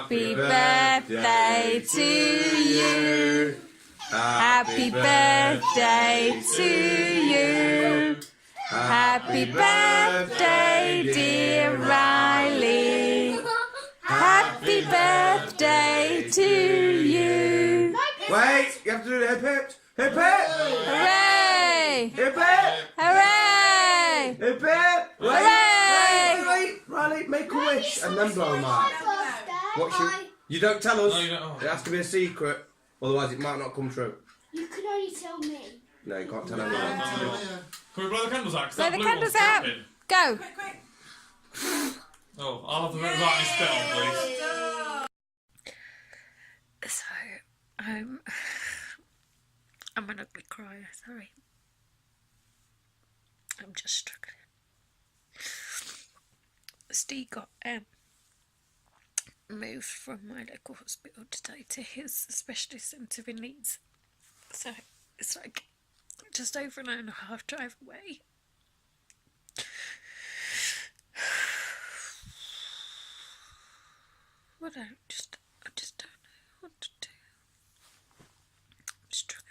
Happy birthday to you. Happy birthday to you. Happy birthday, dear Riley. Happy birthday to you. Wait, you have to do the hip hip. Hip hip. Hooray! Hip hip. Hooray! Hip hip. Hooray! Wait, Riley, make a wish and then blow them out. What's you don't tell us. No, you don't. It has to be a secret, otherwise it might not come true. You can only tell me. No, you can't tell anyone. Can we blow the candles out? Blow the candles out. Go. Oh, I'll have the bit of Riley spit on, please. So, I'm an ugly crier, sorry. I'm just struggling. Steve got moved from my local hospital today to his specialist centre in Leeds. So, it's like just over an hour and a half drive away. I just don't know what to do. I'm struggling.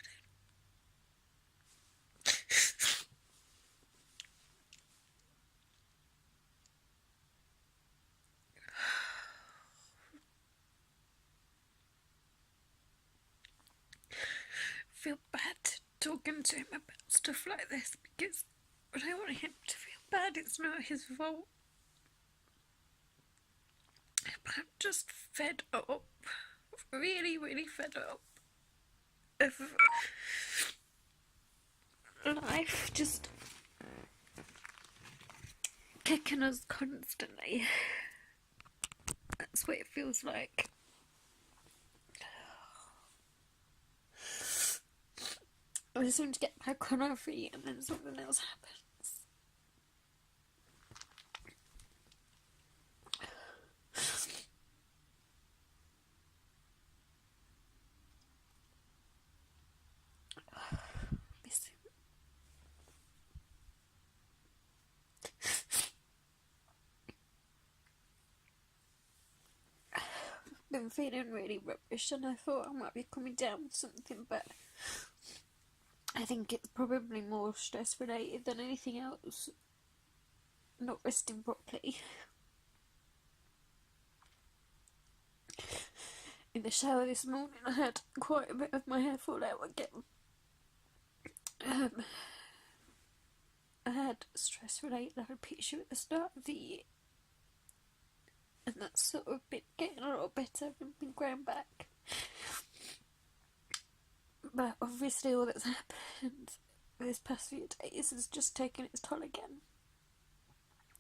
I feel bad talking to him about stuff like this because I don't want him to feel bad. It's not his fault. But I'm just fed up, really, really fed up of life just kicking us constantly. That's what it feels like. I just want to get back on our feet and then something else happens. Been feeling really rubbish and I thought I might be coming down with something, but I think it's probably more stress related than anything else. Not resting properly. In the shower this morning I had quite a bit of my hair fall out again. I had stress related alopecia at the start of the year. And that's sort of been getting a lot better and been growing back. But obviously all that's happened this past few days has just taken its toll again.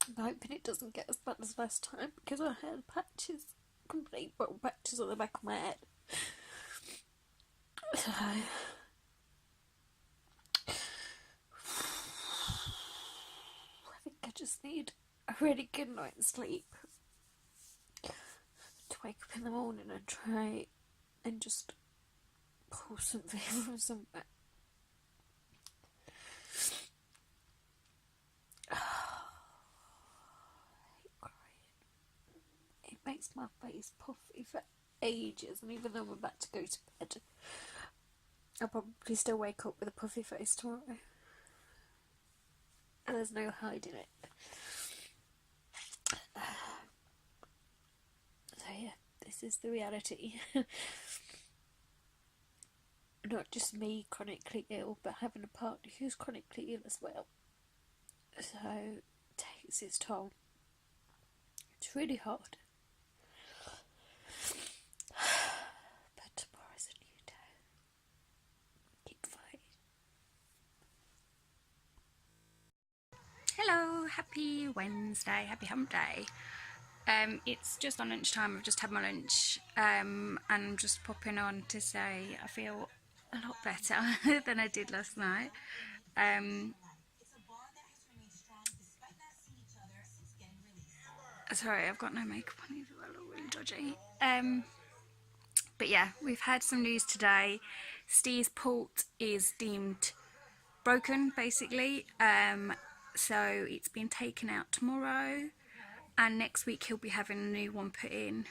I'm hoping it doesn't get as bad as last time because I had patches, complete bottle patches on the back of my head. So I think I just need a really good night's sleep. To wake up in the morning and try and just pull something from somewhere. I hate crying. It makes my face puffy for ages, and even though I'm about to go to bed, I'll probably still wake up with a puffy face tomorrow. And there's no hiding it. So yeah, this is the reality. Not just me chronically ill, but having a partner who's chronically ill as well. So it takes its toll. It's really hard. But tomorrow's a new day. Keep fighting. Hello, happy Wednesday, happy hump day. It's just on lunchtime. I've just had my lunch and I'm just popping on to say I feel a lot better than I did last night. Sorry, I've got no makeup on either. I look really dodgy. But yeah, we've had some news today. Steve's port is deemed broken, basically. So it's been taken out tomorrow, and next week he'll be having a new one put in.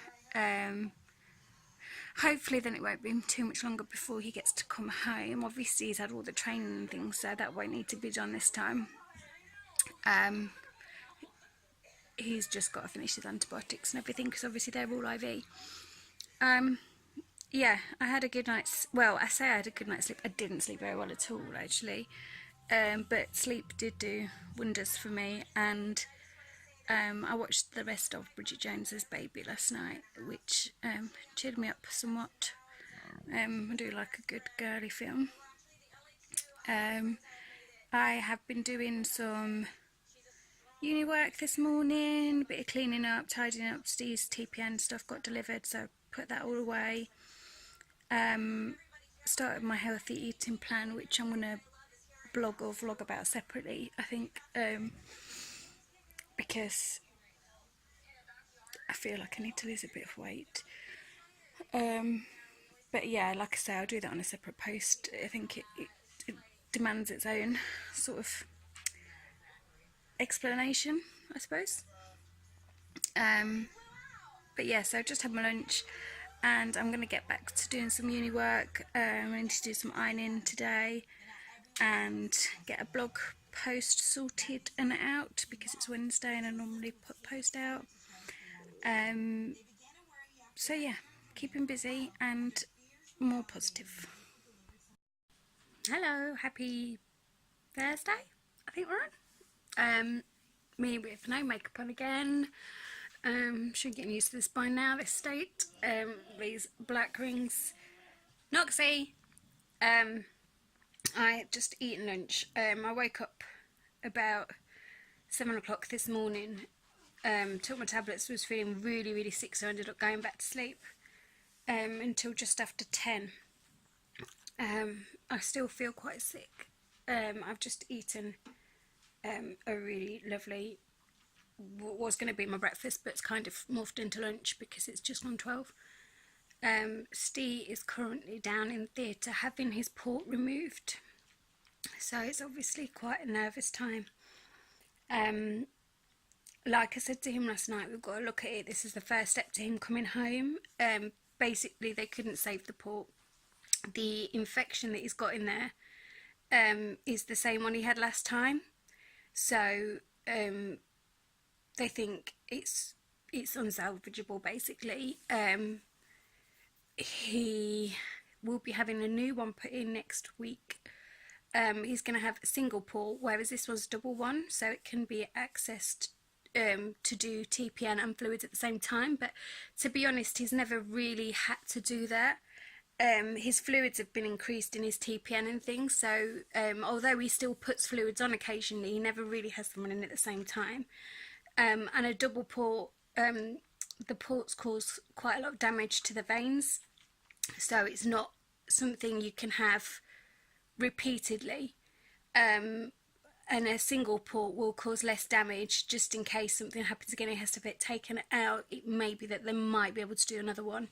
Hopefully then it won't be too much longer before he gets to come home. Obviously he's had all the training and things, so that won't need to be done this time. He's just got to finish his antibiotics and everything, because obviously they're all IV. Yeah, I had a good night's, well, I say I had a good night's sleep. I didn't sleep very well at all, actually. But sleep did do wonders for me, and I watched the rest of Bridget Jones's Baby last night, which cheered me up somewhat. I do like a good girly film. I have been doing some uni work this morning, a bit of cleaning up, tidying up. Steve's TPN stuff got delivered, so I put that all away. Started my healthy eating plan, which I'm going to blog or vlog about separately, I think, because I feel like I need to lose a bit of weight. But yeah, like I say, I'll do that on a separate post. I think it demands its own sort of explanation, I suppose. But yeah, so I just had my lunch, and I'm going to get back to doing some uni work. I need to do some ironing today and get a blog post sorted and out, because it's Wednesday and I normally put post out. So yeah, keeping busy and more positive. Hello, happy Thursday, I think we're on. Me with no makeup on again. Should get used to this by now, this state. These black rings. Noxie! I had just eaten lunch. I woke up about 7 o'clock this morning, took my tablets, was feeling really sick, so I ended up going back to sleep until just after 10. I still feel quite sick. I've just eaten a really lovely, was going to be my breakfast, but it's kind of morphed into lunch because it's just on 12. Steve is currently down in theatre having his port removed, so it's obviously quite a nervous time. Like I said to him last night, we've got to look at it. This is the first step to him coming home. Basically they couldn't save the port. The infection that he's got in there is the same one he had last time, so they think it's unsalvageable, basically. He will be having a new one put in next week. He's going to have a single port, whereas this was double one, so it can be accessed to do TPN and fluids at the same time. But to be honest, he's never really had to do that. His fluids have been increased in his TPN and things, so although he still puts fluids on occasionally, he never really has them in at the same time. And a double port, the ports cause quite a lot of damage to the veins, so it's not something you can have repeatedly. And a single port will cause less damage, just in case something happens again, it has to get taken out. It may be that they might be able to do another one.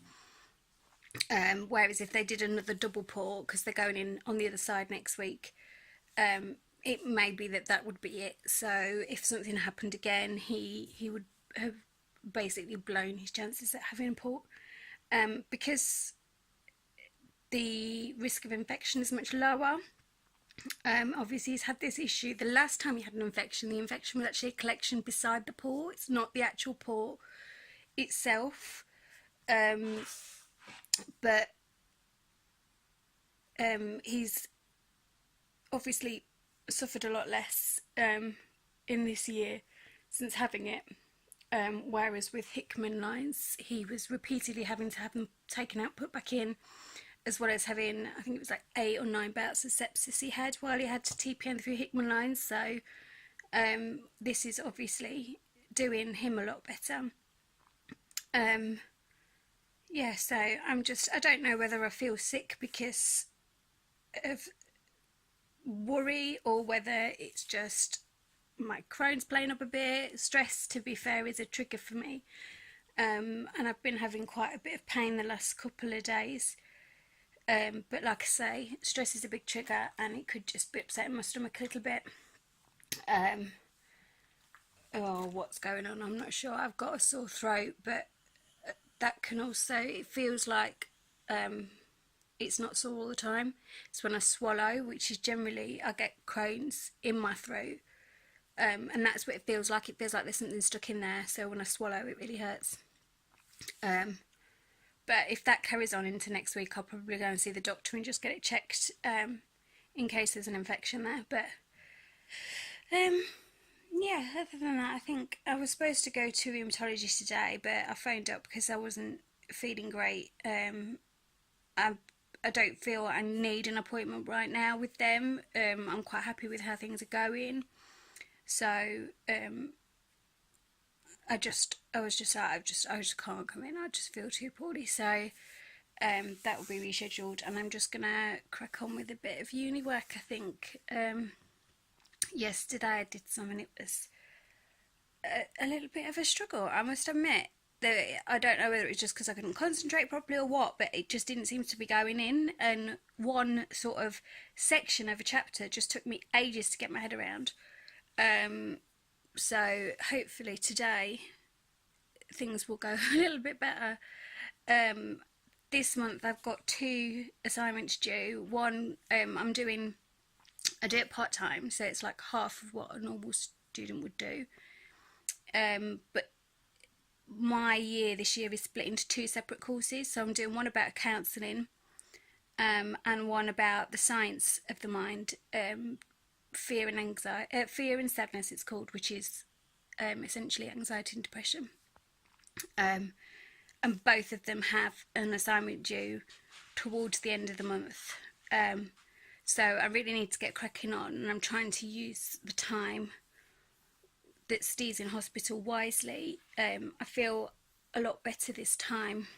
Whereas if they did another double port, because they're going in on the other side next week, it may be that would be it. So if something happened again, he would have basically blown his chances at having a port, because the risk of infection is much lower. Obviously he's had this issue. The last time he had an infection, the infection was actually a collection beside the port. It's not the actual port itself. But he's obviously suffered a lot less in this year since having it, whereas with Hickman lines he was repeatedly having to have them taken out, put back in, as well as having, I think it was like 8 or 9 bouts of sepsis he had while he had to TPN through Hickman lines. So this is obviously doing him a lot better. Yeah, so I don't know whether I feel sick because of worry or whether it's just my Crohn's playing up a bit. Stress, to be fair, is a trigger for me. And I've been having quite a bit of pain the last couple of days. But like I say, stress is a big trigger and it could just be upsetting my stomach a little bit. Oh, what's going on? I'm not sure. I've got a sore throat, but that can also, it feels like it's not sore all the time. It's when I swallow, which is generally, I get Crohn's in my throat, and that's what it feels like. It feels like there's something stuck in there, so when I swallow it really hurts. But if that carries on into next week, I'll probably go and see the doctor and just get it checked in case there's an infection there. But yeah, other than that, I think I was supposed to go to a rheumatologist today, but I phoned up because I wasn't feeling great. I don't feel I need an appointment right now with them. I'm quite happy with how things are going. So I just can't come in. I just feel too poorly. So that will be rescheduled, and I'm just gonna crack on with a bit of uni work. I think yesterday I did some, and it was a little bit of a struggle, I must admit. I don't know whether it was just because I couldn't concentrate properly or what, but it just didn't seem to be going in, and one sort of section of a chapter just took me ages to get my head around. So hopefully today things will go a little bit better. This month I've got 2 assignments due. One, I do it part-time, so it's like half of what a normal student would do. But my year this year is split into 2 separate courses, so I'm doing one about counselling and one about the science of the mind, fear and sadness it's called, which is essentially anxiety and depression. And both of them have an assignment due towards the end of the month. So I really need to get cracking on, and I'm trying to use the time that Steve's in hospital wisely. I feel a lot better this time.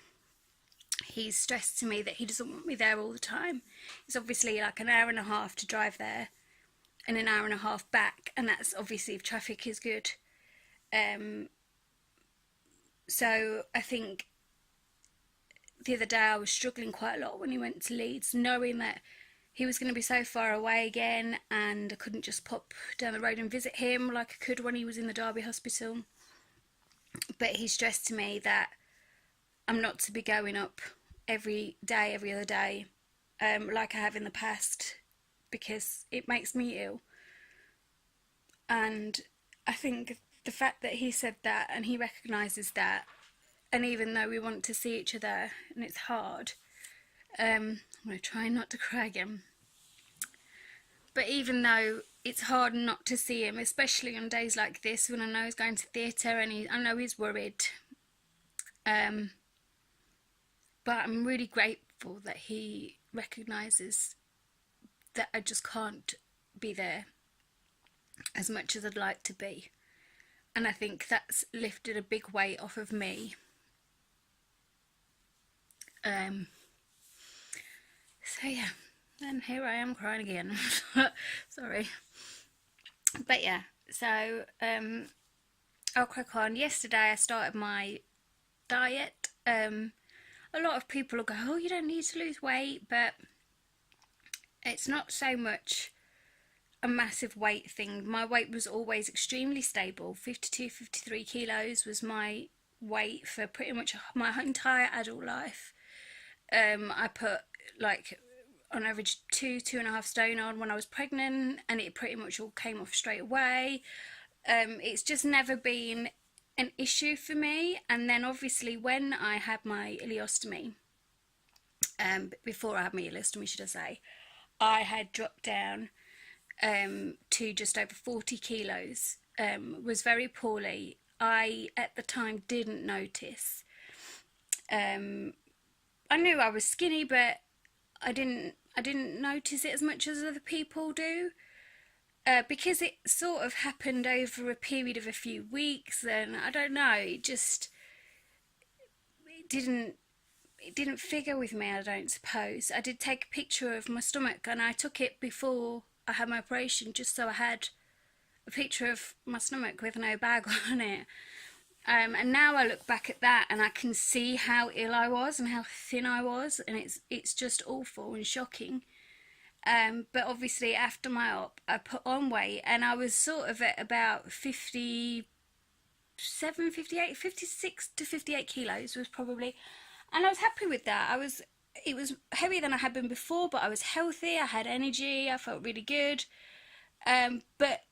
He's stressed to me that he doesn't want me there all the time. It's obviously like an hour and a half to drive there and an hour and a half back, and that's obviously if traffic is good. So I think the other day I was struggling quite a lot when he went to Leeds, knowing that he was going to be so far away again, and I couldn't just pop down the road and visit him like I could when he was in the Derby hospital. But he stressed to me that I'm not to be going up every day, every other day, like I have in the past, because it makes me ill. And I think the fact that he said that and he recognises that, and even though we want to see each other and it's hard, I'm going to try not to cry again. But even though it's hard not to see him, especially on days like this when I know he's going to theatre and I know he's worried, but I'm really grateful that he recognises that I just can't be there as much as I'd like to be. And I think that's lifted a big weight off of me. So yeah, and here I am crying again. Sorry. But yeah, so I'll crack on. Yesterday I started my diet. A lot of people will go, oh, you don't need to lose weight, but it's not so much a massive weight thing. My weight was always extremely stable. 52, 53 kilos was my weight for pretty much my entire adult life. I put like on average 2.5 stone on when I was pregnant, and it pretty much all came off straight away. It's just never been an issue for me. And then obviously when I had my ileostomy, before I had my ileostomy should I say, I had dropped down to just over 40 kilos, was very poorly. I at the time didn't notice. I knew I was skinny, but I didn't notice it as much as other people do, because it sort of happened over a period of a few weeks, and I don't know, it didn't figure with me, I don't suppose. I did take a picture of my stomach, and I took it before I had my operation just so I had a picture of my stomach with no bag on it. And now I look back at that and I can see how ill I was and how thin I was, and it's just awful and shocking. But obviously after my op I put on weight, and I was sort of at about 50, 56 to 58 kilos was probably, and I was happy with that. It was heavier than I had been before, but I was healthy, I had energy, I felt really good. But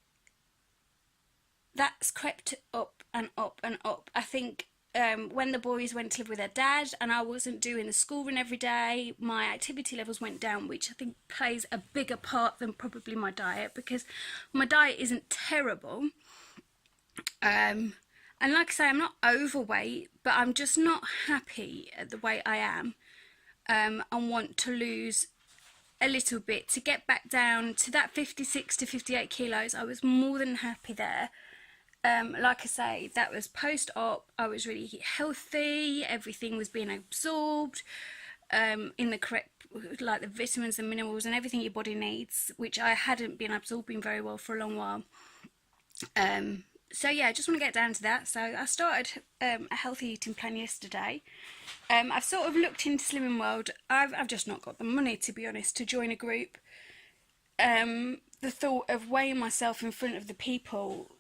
that's crept up and up and up. I think when the boys went to live with their dad and I wasn't doing the school run every day, my activity levels went down, which I think plays a bigger part than probably my diet, because my diet isn't terrible. And like I say, I'm not overweight, but I'm just not happy at the weight I am, and want to lose a little bit to get back down to that 56 to 58 kilos. I was more than happy there. Like I say, that was post-op. I was really healthy, everything was being absorbed in the correct, like the vitamins and minerals and everything your body needs, which I hadn't been absorbing very well for a long while. So yeah, I just want to get down to that. So I started a healthy eating plan yesterday. I've sort of looked into Slimming World. I've just not got the money, to be honest, to join a group. The thought of weighing myself in front of the people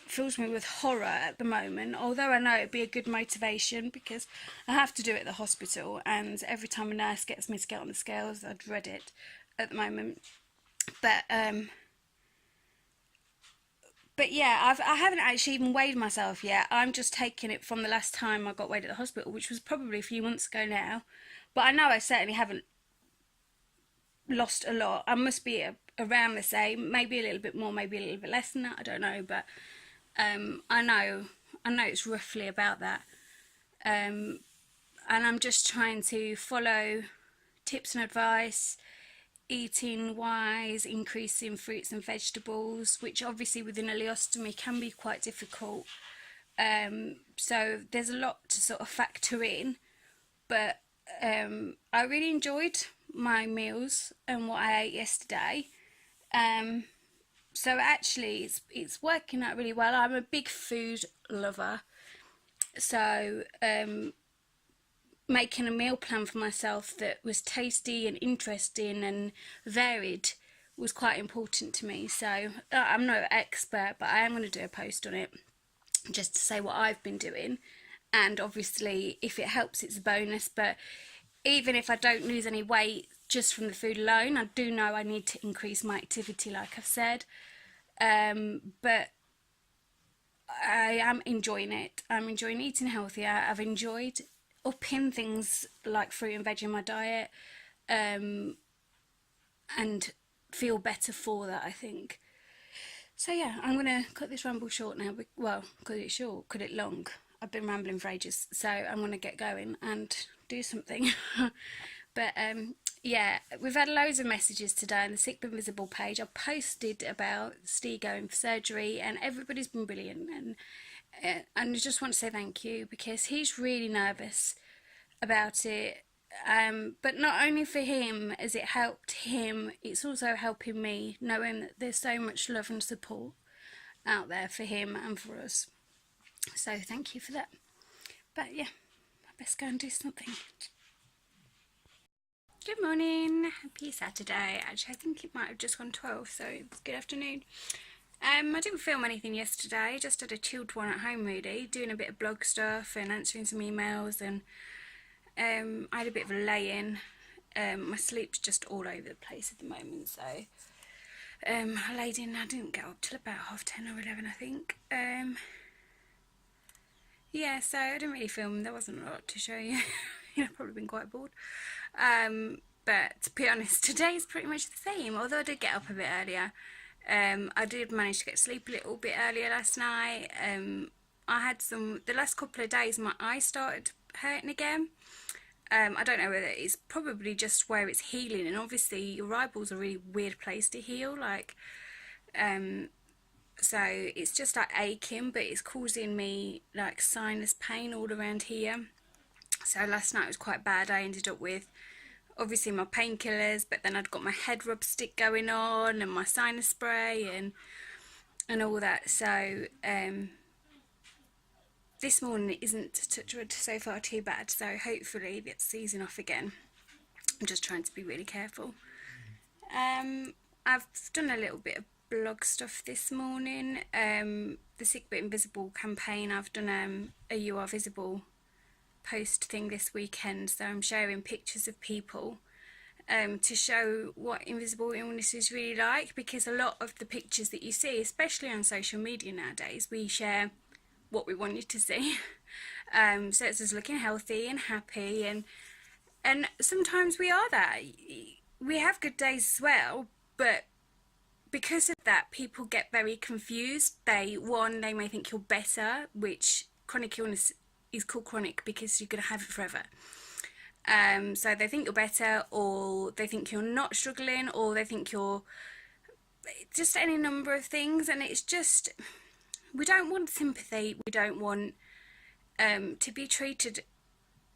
fills me with horror at the moment, although I know it'd be a good motivation because I have to do it at the hospital, and every time a nurse gets me to get on the scales, I dread it at the moment. But yeah, I haven't actually even weighed myself yet. I'm just taking it from the last time I got weighed at the hospital, which was probably a few months ago now. But I know I certainly haven't lost a lot. I must be around the same, maybe a little bit more, maybe a little bit less than that, I don't know, but I know it's roughly about that. And I'm just trying to follow tips and advice, eating wise, increasing fruits and vegetables, which obviously with an ileostomy can be quite difficult. So there's a lot to sort of factor in, but I really enjoyed my meals and what I ate yesterday. So actually it's working out really well. I'm a big food lover, so making a meal plan for myself that was tasty and interesting and varied was quite important to me. So I'm no expert, but I am going to do a post on it just to say what I've been doing, and obviously if it helps it's a bonus. But even if I don't lose any weight just from the food alone, I do know I need to increase my activity, like I've said. But I am enjoying it. I'm enjoying eating healthier. I've enjoyed upping things like fruit and veg in my diet, and feel better for that, I think. So yeah, I'm going to cut this ramble short now. Well, cut it short, cut it long. I've been rambling for ages, so I'm going to get going and do something. But yeah, we've had loads of messages today on the Sick But Invisible page. I posted about Steve going for surgery, and everybody's been brilliant, and I just want to say thank you, because he's really nervous about it. But not only for him as it helped him, it's also helping me, knowing that there's so much love and support out there for him and for us. So thank you for that. But yeah, I best go and do something. Good morning, happy Saturday. Actually, I think it might have just gone 12, so it's good afternoon. I didn't film anything yesterday, just had a chilled one at home really, doing a bit of blog stuff and answering some emails, and I had a bit of a lay-in. My sleep's just all over the place at the moment, so I laid in. I didn't get up till about 10:30 or 11, I think. Yeah, so I didn't really film. There wasn't a lot to show you. I've probably been quite bored. But to be honest, today's pretty much the same, although I did get up a bit earlier. I did manage to get to sleep a little bit earlier last night. I had the last couple of days my eye started hurting again. I don't know whether it's probably just where it's healing, and obviously your eyeball's a really weird place to heal, like, so it's just like aching, but it's causing me like sinus pain all around here. So last night was quite bad. I ended up with obviously my painkillers, but then I'd got my head rub stick going on and my sinus spray and all that. So this morning it isn't, touch wood, so far too bad, so hopefully it's easing off again. I'm just trying to be really careful. I've done a little bit of blog stuff this morning. The Sick But Invisible campaign, I've done a You Are Visible post thing this weekend, so I'm sharing pictures of people to show what invisible illness is really like, because a lot of the pictures that you see, especially on social media nowadays, we share what we want you to see. So it's us looking healthy and happy, and sometimes we are that. We have good days as well, but because of that, people get very confused. They may think you're better, which chronic illness is called chronic because you're going to have it forever. So they think you're better, or they think you're not struggling, or they think you're just any number of things. And it's just, we don't want sympathy. We don't want to be treated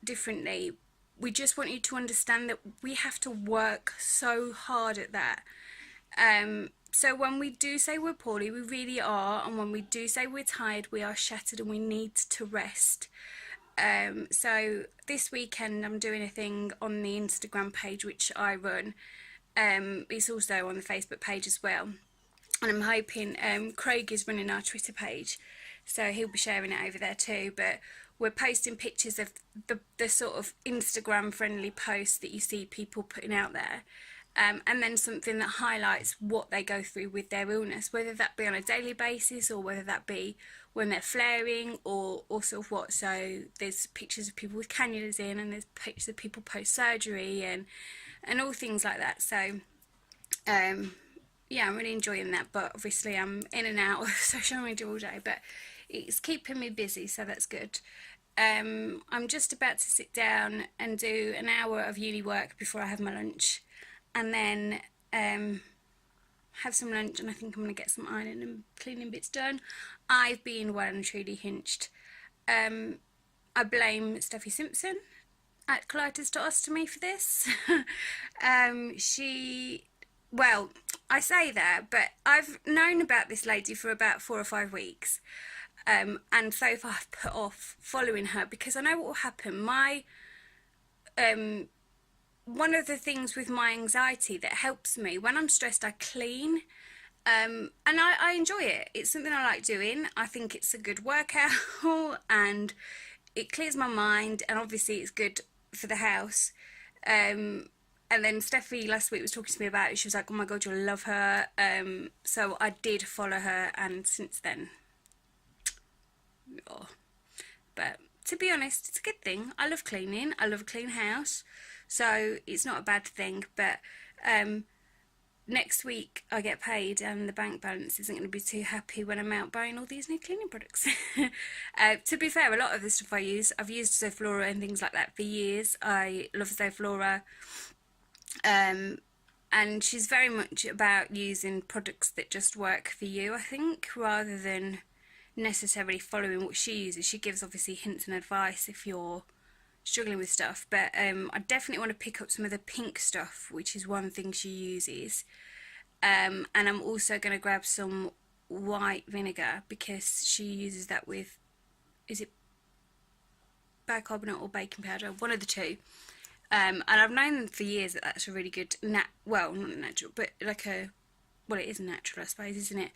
differently. We just want you to understand that we have to work so hard at that. So when we do say we're poorly, we really are, and when we do say we're tired, we are shattered and we need to rest. So this weekend I'm doing a thing on the Instagram page which I run. It's also on the Facebook page as well, and I'm hoping Craig is running our Twitter page, so he'll be sharing it over there too. But we're posting pictures of the sort of Instagram friendly posts that you see people putting out there. And then something that highlights what they go through with their illness, whether that be on a daily basis or whether that be when they're flaring or sort of what. So there's pictures of people with cannulas in, and there's pictures of people post-surgery and all things like that. So yeah, I'm really enjoying that, but obviously I'm in and out of social media all day, but it's keeping me busy, so that's good. I'm just about to sit down and do an hour of uni work before I have my lunch, and then have some lunch, and I think I'm going to get some ironing and cleaning bits done. I've been well and truly hinched. I blame Steffi Simpson at Colitis to Ostomy for this. Well, I say that, but I've known about this lady for about 4 or 5 weeks. And so far I've put off following her because I know what will happen. One of the things with my anxiety that helps me when I'm stressed, I clean, and I enjoy it. It's something I like doing. I think it's a good workout and it clears my mind, and obviously it's good for the house. And then Steffi last week was talking to me about it. She was like, oh my god, you'll love her. So I did follow her, and since then, oh. But to be honest, it's a good thing. I love cleaning. I love a clean house. So it's not a bad thing, but next week I get paid and the bank balance isn't going to be too happy when I'm out buying all these new cleaning products. To be fair, a lot of the stuff I've used Zoflora and things like that for years. I love Zoflora, and she's very much about using products that just work for you, I think, rather than necessarily following what she uses. She gives obviously hints and advice if you're struggling with stuff, but I definitely want to pick up some of the pink stuff, which is one thing she uses, and I'm also going to grab some white vinegar because she uses that with, is it bicarbonate or baking powder, one of the two, and I've known for years that that's a really good well, not natural, but like it is natural, I suppose, isn't it?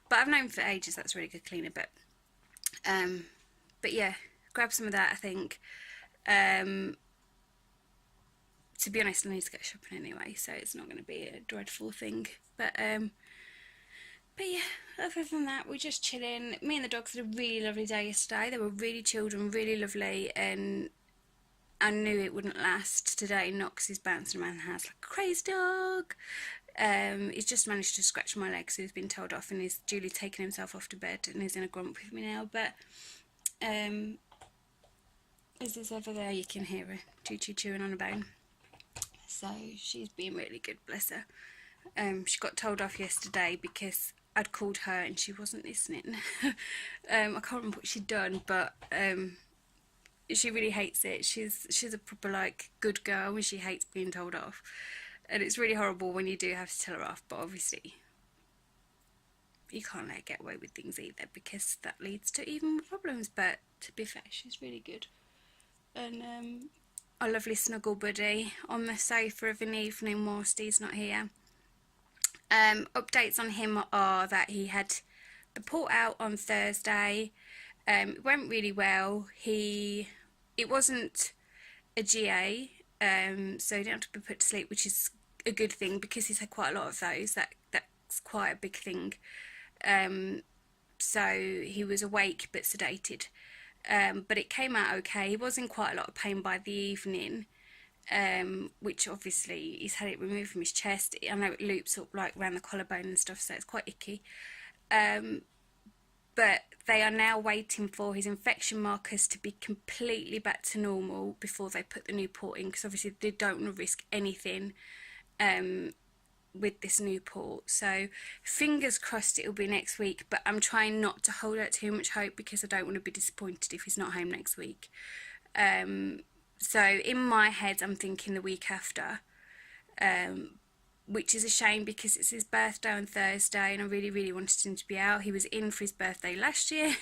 But I've known for ages that's a really good cleaner. But yeah, grab some of that, I think. To be honest, I need to get shopping anyway, so it's not going to be a dreadful thing. But yeah, other than that, we're just chilling. Me and the dogs had a really lovely day yesterday. They were really chilled and really lovely, and I knew it wouldn't last today. Knox is bouncing around the house like a crazy dog. He's just managed to scratch my leg, so he's been told off, and he's duly taken himself off to bed, and he's in a grump with me now. But as it's over there, you can hear her chewing on a bone. So she's been really good, bless her. She got told off yesterday because I'd called her and she wasn't listening. I can't remember what she'd done, but she really hates it. She's a proper like good girl, and she hates being told off. And it's really horrible when you do have to tell her off, but obviously you can't let her get away with things either, because that leads to even more problems. But to be fair, she's really good. And our lovely snuggle buddy on the sofa of an evening whilst he's not here. Updates on him are that he had the port out on Thursday. It went really well. It wasn't a GA, so he didn't have to be put to sleep, which is a good thing because he's had quite a lot of those. That's quite a big thing. So he was awake but sedated. But it came out okay. He was in quite a lot of pain by the evening, which obviously he's had it removed from his chest. I know it loops up like around the collarbone and stuff, so it's quite icky. But they are now waiting for his infection markers to be completely back to normal before they put the new port in, because obviously they don't want to risk anything with this new port. So fingers crossed it'll be next week, but I'm trying not to hold out too much hope because I don't want to be disappointed if he's not home next week. So in my head I'm thinking the week after, which is a shame because it's his birthday on Thursday and I really, really wanted him to be out. He was in for his birthday last year.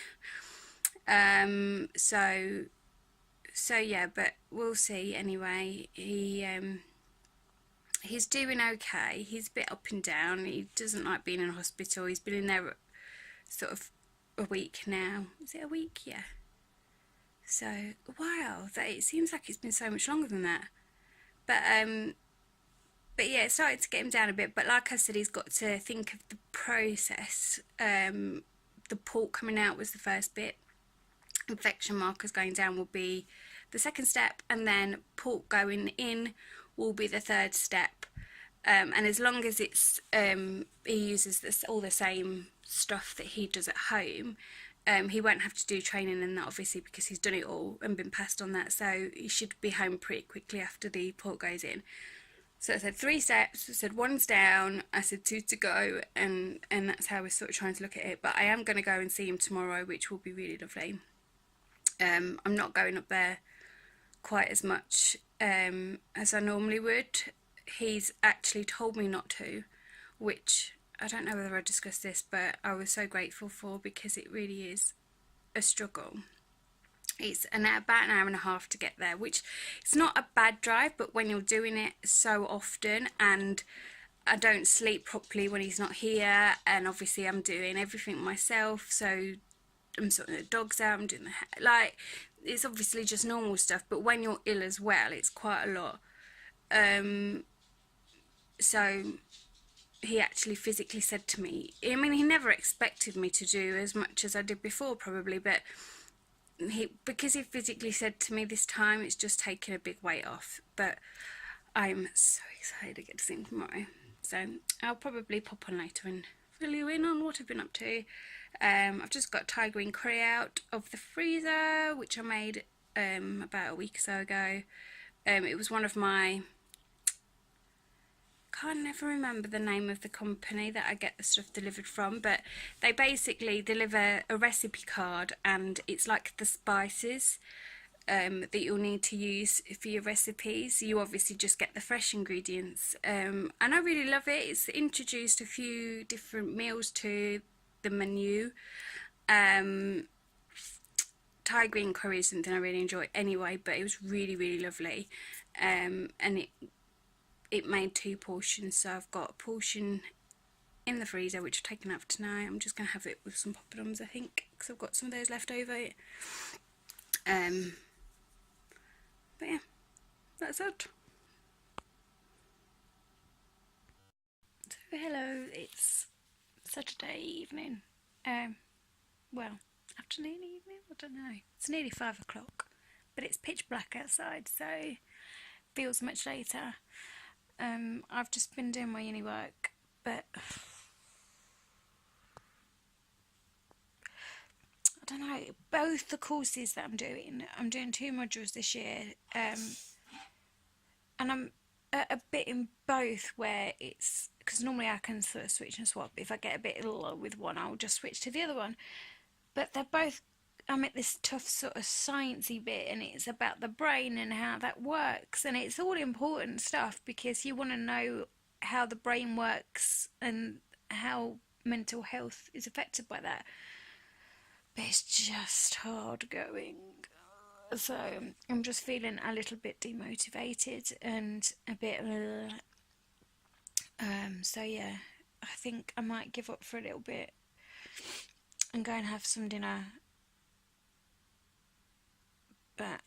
So yeah, but we'll see anyway. He's doing okay. He's a bit up and down. He doesn't like being in a hospital. He's been in there sort of a week now. Is it a week? Yeah. So, wow, it seems like it's been so much longer than that. But yeah, it started to get him down a bit. But like I said, he's got to think of the process. The port coming out was the first bit. Infection markers going down will be the second step, and then port going in will be the third step. And as long as it's he uses all the same stuff that he does at home, he won't have to do training in that, obviously, because he's done it all and been passed on that. So he should be home pretty quickly after the port goes in. So I said 3 steps, I said 1's down, I said 2 to go, and that's how we're sort of trying to look at it. But I am going to go and see him tomorrow, which will be really lovely. I'm not going up there quite as much as I normally would. He's actually told me not to, which I don't know whether I discussed this, but I was so grateful for, because it really is a struggle. It's about an hour and a half to get there, which it's not a bad drive, but when you're doing it so often, and I don't sleep properly when he's not here, and obviously I'm doing everything myself, so I'm sorting the dogs out, I'm doing the like, it's obviously just normal stuff, but when you're ill as well, it's quite a lot. So he actually physically said to me, I mean, he never expected me to do as much as I did before probably, but because he physically said to me this time, it's just taken a big weight off. But I'm so excited to get to see him tomorrow, so I'll probably pop on later and fill you in on what I've been up to. I've just got Thai green curry out of the freezer, which I made about a week or so ago. It was one of my, can't never remember the name of the company that I get the stuff delivered from, but they basically deliver a recipe card, and it's like the spices that you'll need to use for your recipes. You obviously just get the fresh ingredients, and I really love it. It's introduced a few different meals to the menu. Thai green curry is something I really enjoy anyway, but it was really, really lovely, and it made 2 portions, so I've got a portion in the freezer which I've taken out for tonight. I'm just going to have it with some poppadoms, I think, because I've got some of those left over. But yeah, that's it. So hello, it's Saturday evening, well, afternoon, evening, I don't know. It's nearly 5 o'clock, but it's pitch black outside, so feels much later. I've just been doing my uni work, but I don't know, both the courses that I'm doing 2 modules this year, and I'm a bit in both where it's, because normally I can sort of switch and swap. If I get a bit ill with one, I'll just switch to the other one, but they're both, I'm at this tough sort of sciencey bit, and it's about the brain and how that works, and it's all important stuff because you want to know how the brain works and how mental health is affected by that. But it's just hard going, so I'm just feeling a little bit demotivated and a bit so yeah, I think I might give up for a little bit and go and have some dinner. But